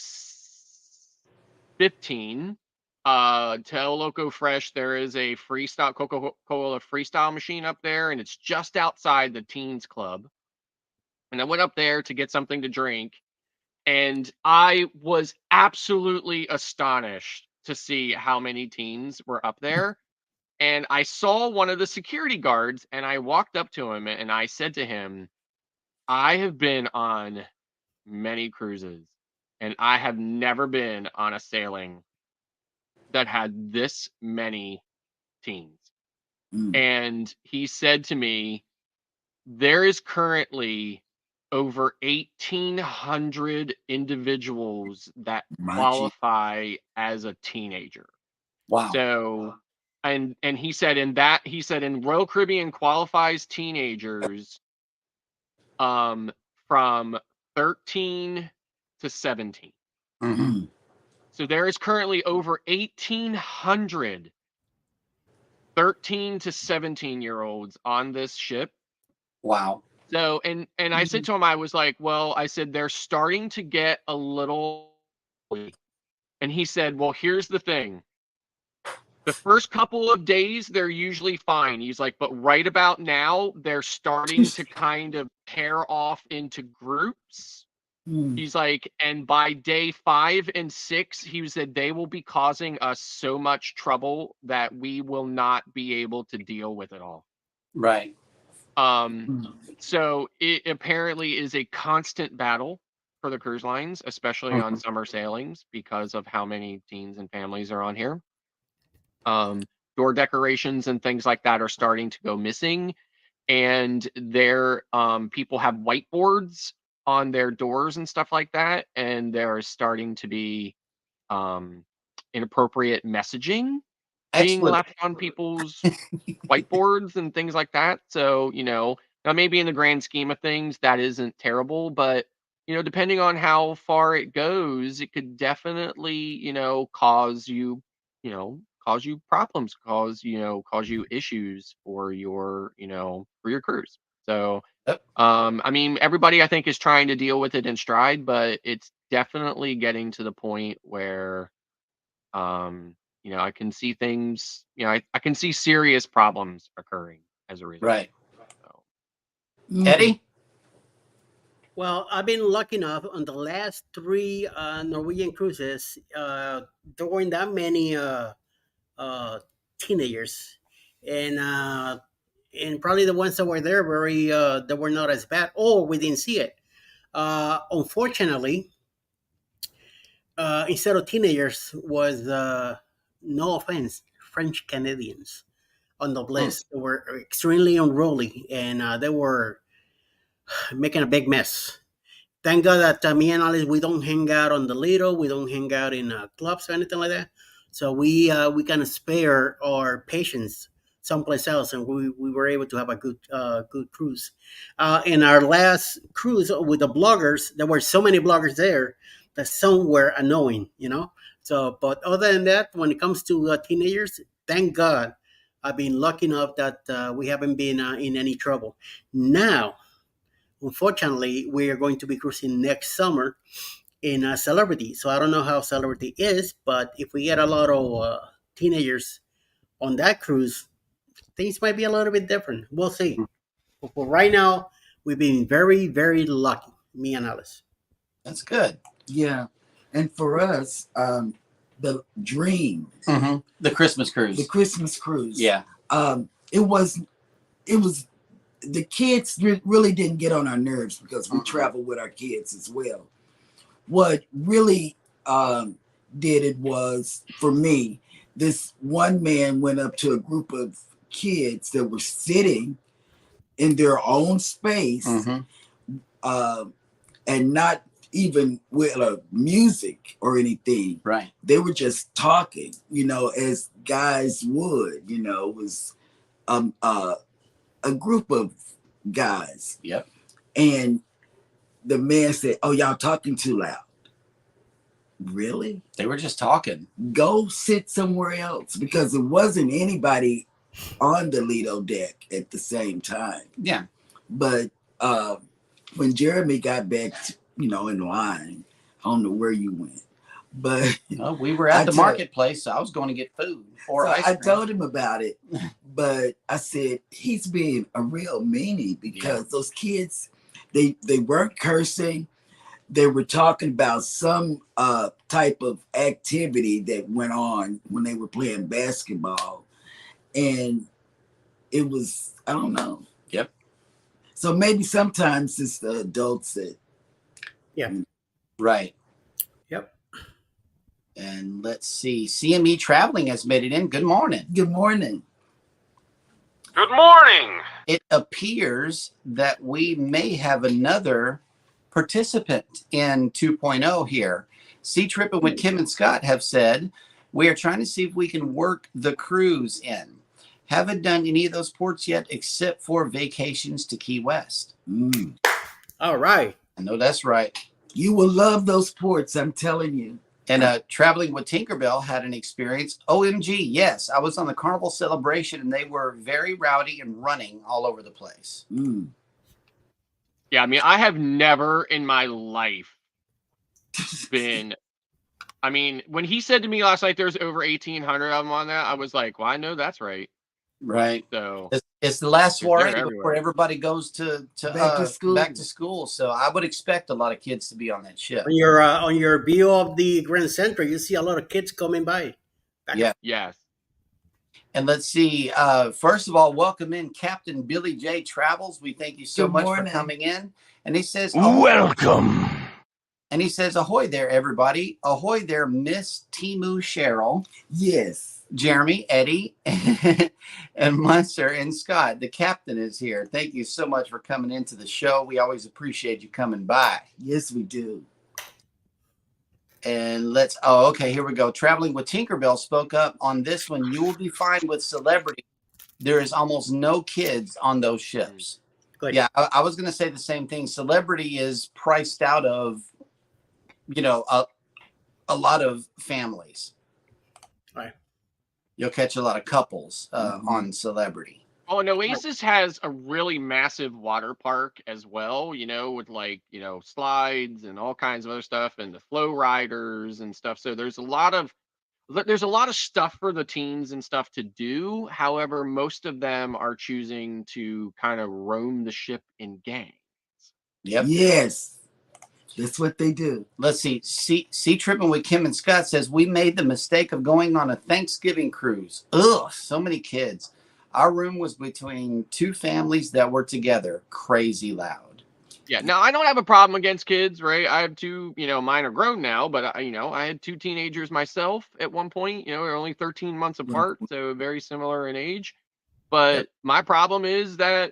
15. To El Loco Fresh, there is a freestyle Coca-Cola freestyle machine up there, and it's just outside the teens club. And I went up there to get something to drink, and I was absolutely astonished to see how many teens were up there. And I saw one of the security guards, and I walked up to him and I said to him, I have been on many cruises, and I have never been on a sailing that had this many teens. Mm. And he said to me, there is currently over 1,800 individuals that My G. qualify as a teenager. Wow. So, and he said in Royal Caribbean qualifies teenagers from 13 to 17. Mm-hmm. Mm. So there is currently over 1,800 13 to 17-year-olds on this ship. Wow. So, and I said to him, I was like, well, I said they're starting to get a little, and he said, well, here's the thing. The first couple of days, they're usually fine. He's like, but right about now, they're starting to kind of pair off into groups. Mm. He's like, and by day 5 and 6, he said they will be causing us so much trouble that we will not be able to deal with it all. Right. Mm. So it apparently is a constant battle for the cruise lines, especially on summer sailings, because of how many teens and families are on here. Door decorations and things like that are starting to go missing, and their people have whiteboards on their doors and stuff like that, and there is starting to be inappropriate messaging being Excellent. left on people's whiteboards and things like that. So, now maybe in the grand scheme of things, that isn't terrible, but depending on how far it goes, it could definitely, cause you problems, cause you issues for your cruise. So, Yep. I mean, everybody I think is trying to deal with it in stride, but it's definitely getting to the point where I can see things, I can see serious problems occurring as a result. Right. So, Mm. Eddie? Well, I've been lucky enough on the last 3 Norwegian cruises. There weren't that many teenagers, and probably the ones that were there that were not as bad, or we didn't see it. Unfortunately, instead of teenagers was no offense, French Canadians on the list. They were extremely unruly, and they were making a big mess. Thank God that me and Alice, we don't hang out on the Lido, we don't hang out in clubs or anything like that. So we kind of spare our patience someplace else, and we were able to have a good cruise. In our last cruise with the bloggers, there were so many bloggers there that some were annoying. So, but other than that, when it comes to teenagers, thank God, I've been lucky enough that we haven't been in any trouble. Now, unfortunately, we are going to be cruising next summer in Celebrity. So I don't know how Celebrity is, but if we get a lot of teenagers on that cruise, things might be a little bit different. We'll see. But for right now, we've been very, very lucky, me and Alice. That's good. Yeah. And for us, the dream, Mm-hmm. The Christmas cruise. the Christmas cruise. Yeah. It was the kids really didn't get on our nerves because we travel with our kids as well. What really did it was, for me, this one man went up to a group of kids that were sitting in their own space, and not even with music or anything. Right. They were just talking, as guys would. It was a group of guys. Yep. And the man said, "Oh, y'all talking too loud." Really? They were just talking. Go sit somewhere else, because it wasn't anybody on the Lido deck at the same time. Yeah. But when Jeremy got back, in line, I don't know where you went, but Well, we were at the marketplace, so I was going to get food or ice cream. I told him about it, but I said he's being a real meanie, because those kids, they weren't cursing. They were talking about some type of activity that went on when they were playing basketball, and it was, I don't know. Yep. So maybe sometimes it's the adults that. Yeah. Right. Yep. And let's see. CME Traveling has made it in. Good morning. Good morning. Good morning. It appears that we may have another participant in 2.0 here. Sea Tripping with Kim and Scott have said, we are trying to see if we can work the cruise in. Haven't done any of those ports yet, except for vacations to Key West. All right. I know that's right. You will love those ports, I'm telling you. And Traveling with Tinkerbell had an experience. OMG, yes. I was on the Carnival Celebration, and they were very rowdy and running all over the place. Yeah, I mean, I have never in my life been. I mean, when he said to me last night there's over 1,800 of them on that, I was like, well, I know that's right. Right. So it's the last soiree before everywhere. everybody goes to back to school. So I would expect a lot of kids to be on that ship. On your view of the Grand Central, you see a lot of kids coming by. Yeah. Yes. And let's see. First of all, welcome in Captain Billy J. Travels. We thank you so Good much morning. for coming in. And he says, Welcome. And he says, ahoy there, everybody. Ahoy there, Miss Timu Cheryl. Yes. Jeremy, Eddie, and Munster, and Scott. The captain is here. Thank you so much for coming into the show. We always appreciate you coming by. Yes, we do. And okay, here we go. Traveling with Tinkerbell spoke up on this one. You will be fine with Celebrity. There is almost no kids on those ships. Good. Yeah, I was going to say the same thing. Celebrity is priced out of, a lot of families. Right. You'll catch a lot of couples on Celebrity. Oh, and Oasis has a really massive water park as well, with slides and all kinds of other stuff, and the flow riders and stuff. So there's a lot of stuff for the teens and stuff to do. However, most of them are choosing to kind of roam the ship in gangs. Yep. Yes. That's what they do. Let's see. Sea Tripping with Kim and Scott says, we made the mistake of going on a Thanksgiving cruise. Ugh, so many kids. Our room was between two families that were together. Crazy loud. Yeah. Now, I don't have a problem against kids, right? I have two, mine are grown now, but, I had two teenagers myself at one point. They're only 13 months apart, so very similar in age. But my problem is that,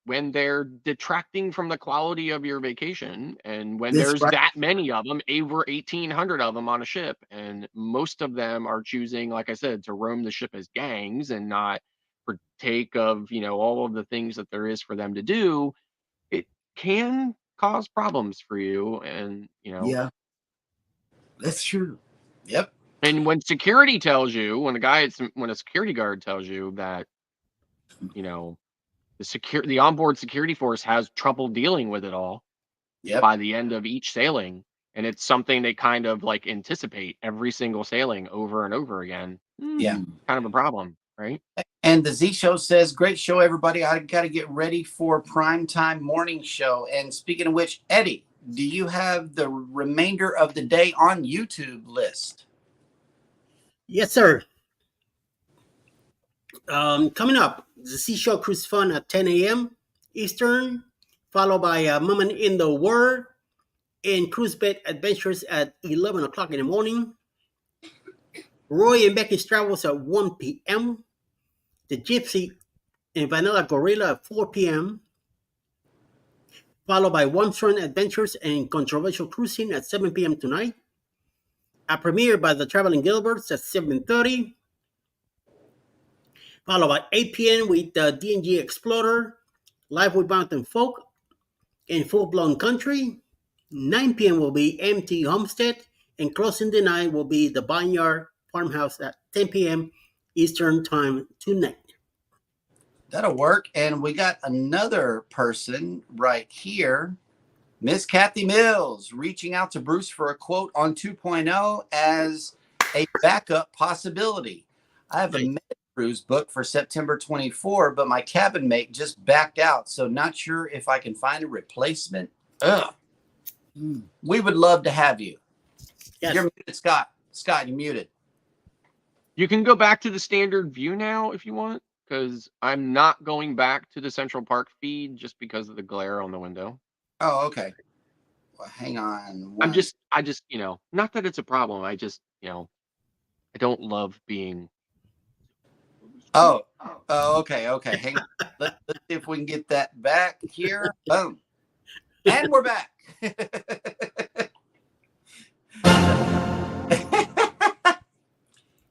when they're detracting from the quality of your vacation, and when there's that many of them, over 1,800 of them on a ship, and most of them are choosing, like I said, to roam the ship as gangs and not partake of, all of the things that there is for them to do, it can cause problems for you. And, Yeah, that's true. Yep. And when security tells you, when a security guard tells you that, the onboard security force has trouble dealing with it all by the end of each sailing, and it's something they kind of anticipate every single sailing over and over again. Yeah. Kind of a problem, right? And the Z Show says, great show, everybody. I got to get ready for primetime morning show. And speaking of which, Eddie, do you have the remainder of the day on YouTube list? Yes, sir. Coming up, the Seashore Cruise Fun at 10 a.m. Eastern, followed by Moment in the World and Cruise Bed Adventures at 11 o'clock in the morning. Roy and Becky's Travels at 1 p.m. The Gypsy and Vanilla Gorilla at 4 p.m. Followed by Wormstone Adventures and Controversial Cruising at 7 p.m. tonight. A premiere by the Traveling Gilberts at 7:30. Followed by 8 p.m. with the D&G Explorer, Live with Mountain Folk in Full Blown Country. 9 p.m. will be Empty Homestead, and closing the night will be the Barnyard Farmhouse at 10 p.m. Eastern Time tonight. That'll work. And we got another person right here, Miss Kathy Mills, reaching out to Bruce for a quote on 2.0 as a backup possibility. I have a mega cruise booked for September 24, but my cabin mate just backed out, so not sure if I can find a replacement. Ugh. We would love to have you. Yes. You're muted, Scott. Scott, you're muted. You can go back to the standard view now if you want, because I'm not going back to the Central Park feed just because of the glare on the window. Oh, okay. Well, hang on. I just, not that it's a problem. I just, I don't love being. Oh, okay. Hang on. Let's see if we can get that back here. Boom. And we're back.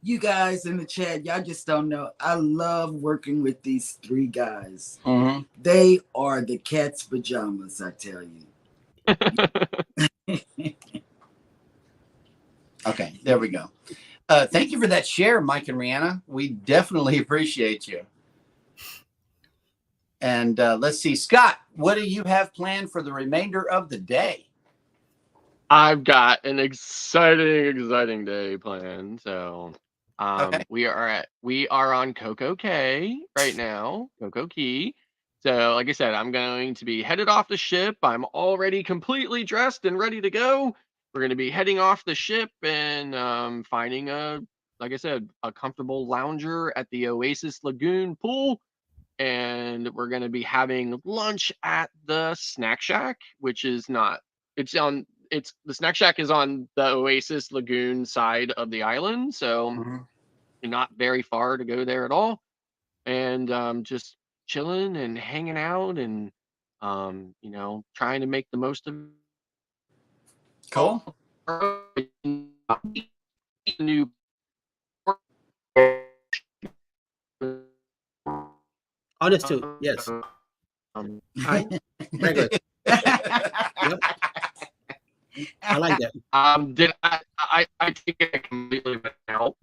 You guys in the chat, y'all just don't know. I love working with these three guys. Mm-hmm. They are the cat's pajamas, I tell you. Okay, there we go. Thank you for that share, Mike and Rihanna. We definitely appreciate you. And let's see, Scott, what do you have planned for the remainder of the day? I've got an exciting day planned. So Okay. we are on Coco Cay right now, Coco Key. So like I said, I'm going to be headed off the ship. I'm already completely dressed and ready to go. We're going to be heading off the ship and finding like I said, a comfortable lounger at the Oasis Lagoon pool. And we're going to be having lunch at the Snack Shack, which is the Snack Shack is on the Oasis Lagoon side of the island. So you're not very far to go there at all. And just chilling and hanging out and, trying to make the most of Cool. new. Understood. Yes. Hi. Very good. Yep. I like that. Did I take it completely out?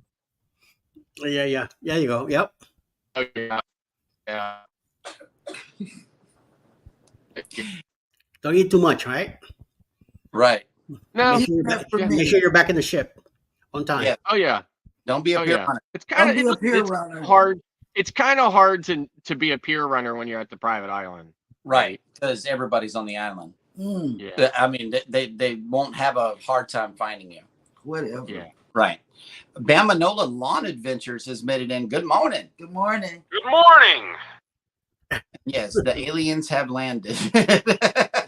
Yeah. There you go. Yep. Oh, yeah. Don't eat too much, right? Right. No. Make sure you're back in the ship on time. Yeah. Oh yeah. Don't be a peer runner. It's kind Don't be a of peer runner. hard. It's kind of hard to be a peer runner when you're at the private island. Right. Because everybody's on the island. Yeah. I mean, they won't have a hard time finding you. Whatever. Yeah. Right. Bamanola Lawn Adventures has made it in. Good morning. Good morning. Good morning. Yes, the aliens have landed.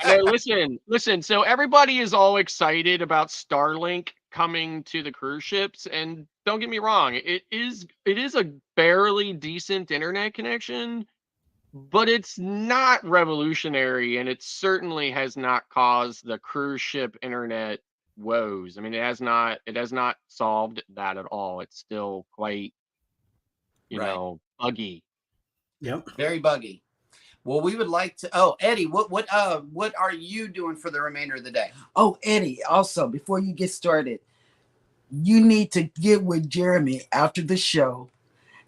Hey, listen. So everybody is all excited about Starlink coming to the cruise ships, and don't get me wrong, it is a barely decent internet connection, but it's not revolutionary, and it certainly has not caused the cruise ship internet woes. I mean, it has not solved that at all. It's still quite, buggy. Yep. Very buggy. Well, we would like to. Oh, Eddie, what are you doing for the remainder of the day? Oh, Eddie, also, before you get started, you need to get with Jeremy after the show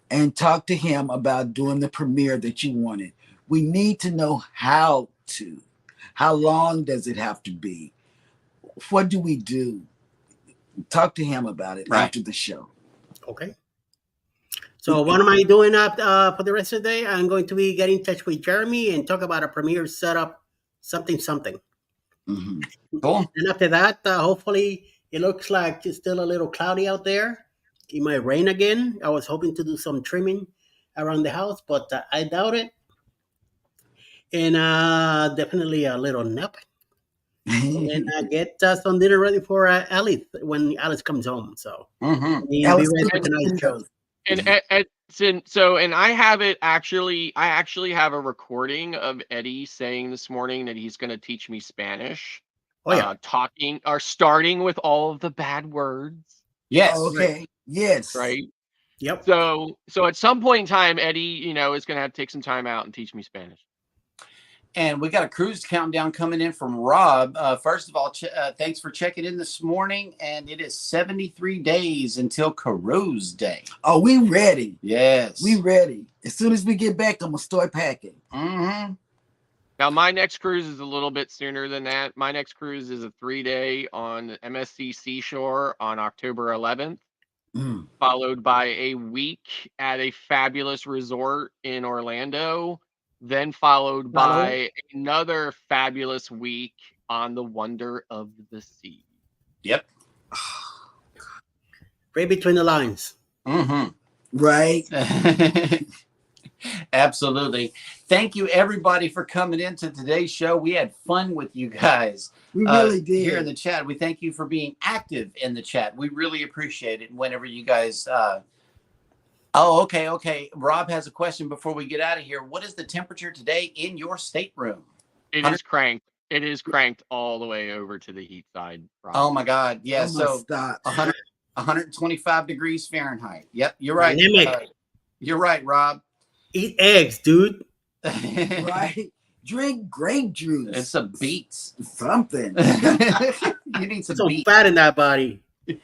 and talk to him about doing the premiere that you wanted. We need to know how to. How long does it have to be? What do we do? Talk to him about it after the show. Okay. So what am I doing for the rest of the day? I'm going to be getting in touch with Jeremy and talk about a premiere setup, something. Mm-hmm. Cool. And after that, hopefully, it looks like it's still a little cloudy out there. It might rain again. I was hoping to do some trimming around the house, but I doubt it. And definitely a little nap. And get some dinner ready for Alice when Alice comes home. So be ready for tonight's show. And I have it actually. I actually have a recording of Eddie saying this morning that he's going to teach me Spanish. Oh yeah, talking or starting with all of the bad words. Yes. Oh, okay. Right. Yes. Right. Yep. So at some point in time, Eddie, is going to have to take some time out and teach me Spanish. And we got a cruise countdown coming in from Rob. First of all, thanks for checking in this morning. And it is 73 days until Cruise Day. Oh, we ready. Yes. We ready. As soon as we get back, I'm going to start packing. Mm-hmm. Now, my next cruise is a little bit sooner than that. My next cruise is a 3-day on MSC Seashore on October 11th, followed by a week at a fabulous resort in Orlando, then followed by another fabulous week on the Wonder of the Sea. Yep. Read between the lines. Mm-hmm. Right. Absolutely. Thank you, everybody, for coming into today's show. We had fun with you guys. We really did. Here in the chat. We thank you for being active in the chat. We really appreciate it. Whenever you guys... okay. Rob has a question before we get out of here. What is the temperature today in your stateroom? It is cranked. It is cranked all the way over to the heat side. Rob. Oh, my God. Yeah, so stop. 125 degrees Fahrenheit. Yep, you're right. You're right, Rob. Eat eggs, dude. Right. Drink grape juice. It's some beets. Something. You need some So beets. fat in that body. We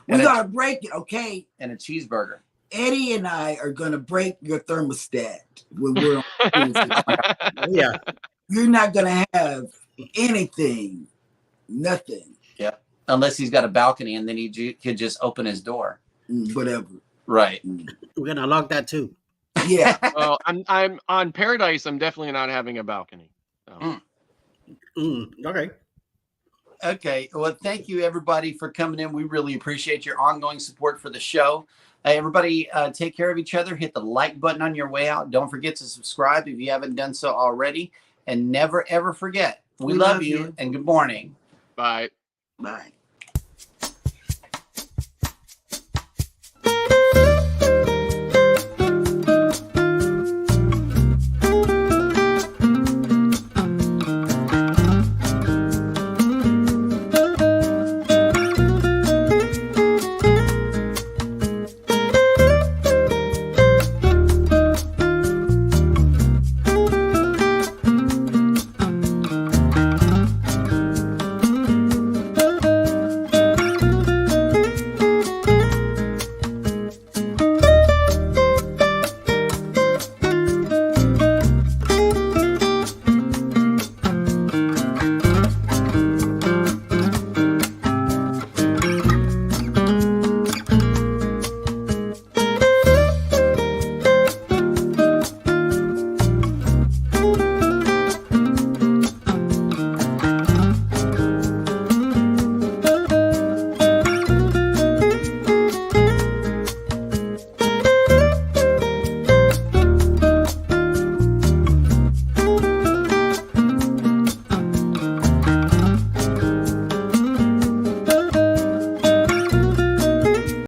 got to break it, okay? And a cheeseburger. Eddie and I are going to break your thermostat when we're on Yeah. You're not going to have anything. Nothing. Yeah. Unless he's got a balcony and then he could just open his door. Whatever. Right. We're going to lock that too. Yeah. Well, I'm on Paradise. I'm definitely not having a balcony. So. Okay. Okay. Well, thank you, everybody, for coming in. We really appreciate your ongoing support for the show. Everybody, take care of each other. Hit the like button on your way out. Don't forget to subscribe if you haven't done so already. And never, ever forget, we love you and good morning. Bye. Bye.